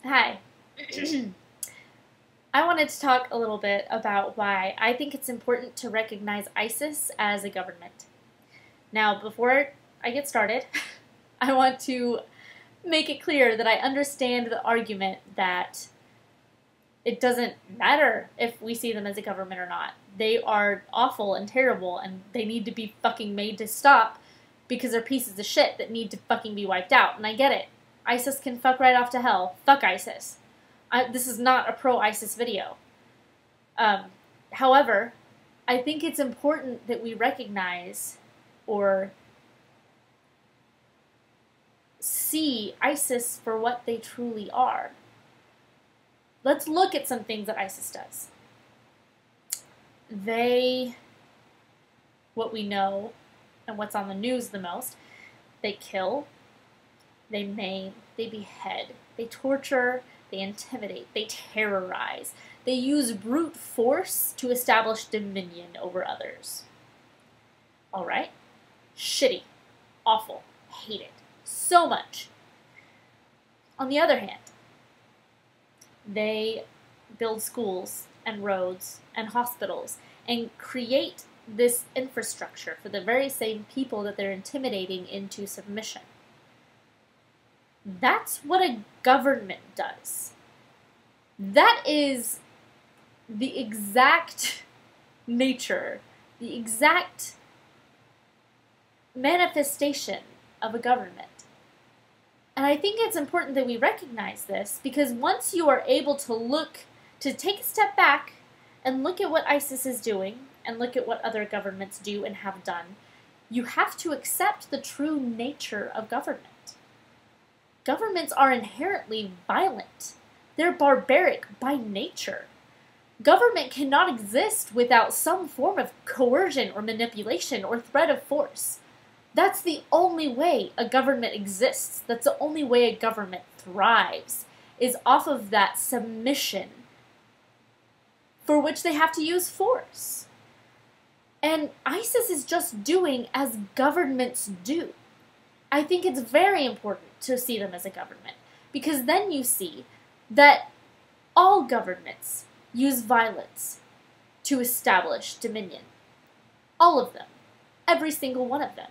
Hi. I wanted to talk a little bit about why I think it's important to recognize ISIS as a government. Now, before I get started, I want to make it clear that I understand the argument that it doesn't matter if we see them as a government or not. They are awful and terrible, and they need to be fucking made to stop because they're pieces of shit that need to fucking be wiped out, and I get it. ISIS can fuck right off to hell. Fuck ISIS. This is not a pro-ISIS video. However, I think it's important that we recognize or see ISIS for what they truly are. Let's look at some things that ISIS does. What we know and what's on the news the most, they kill, they maim, they behead, they torture, they intimidate, they terrorize. They use brute force to establish dominion over others. Alright? Shitty. Awful. Hate it. So much. On the other hand, they build schools and roads and hospitals and create this infrastructure for the very same people that they're intimidating into submission. That's what a government does. That is the exact nature, the exact manifestation of a government. And I think it's important that we recognize this because once you are able to take a step back and look at what ISIS is doing and look at what other governments do and have done, you have to accept the true nature of government. Governments are inherently violent. They're barbaric by nature. Government cannot exist without some form of coercion or manipulation or threat of force. That's the only way a government exists. That's the only way a government thrives, is off of that submission for which they have to use force. And ISIS is just doing as governments do. I think it's very important to see them as a government, because then you see that all governments use violence to establish dominion. All of them. Every single one of them.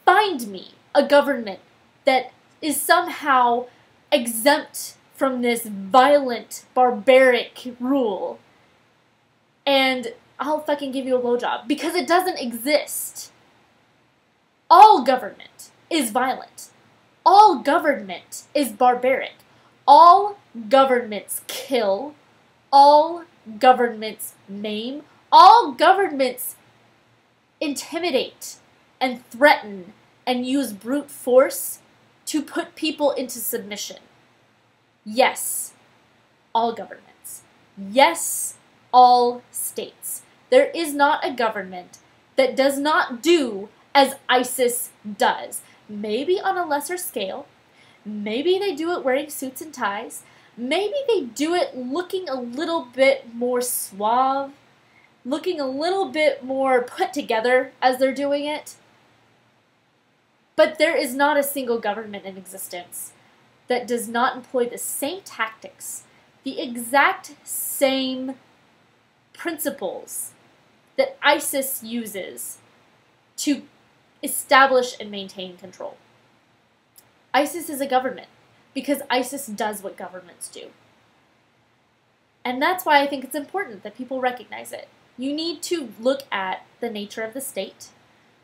Find me a government that is somehow exempt from this violent, barbaric rule, and I'll fucking give you a blowjob, because it doesn't exist. All government is violent. All government is barbaric. All governments kill. All governments maim. All governments intimidate and threaten and use brute force to put people into submission. Yes, all governments. Yes, all states. There is not a government that does not do as ISIS does. Maybe on a lesser scale. Maybe they do it wearing suits and ties. Maybe they do it looking a little bit more suave, looking a little bit more put together as they're doing it. But there is not a single government in existence that does not employ the same tactics, the exact same principles that ISIS uses to establish and maintain control. ISIS is a government because ISIS does what governments do. And that's why I think it's important that people recognize it. You need to look at the nature of the state.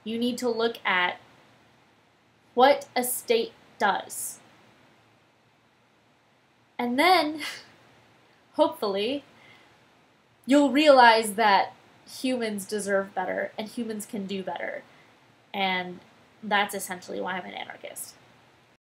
You need to look at what a state does. And then, hopefully, you'll realize that humans deserve better and humans can do better. And that's essentially why I'm an anarchist.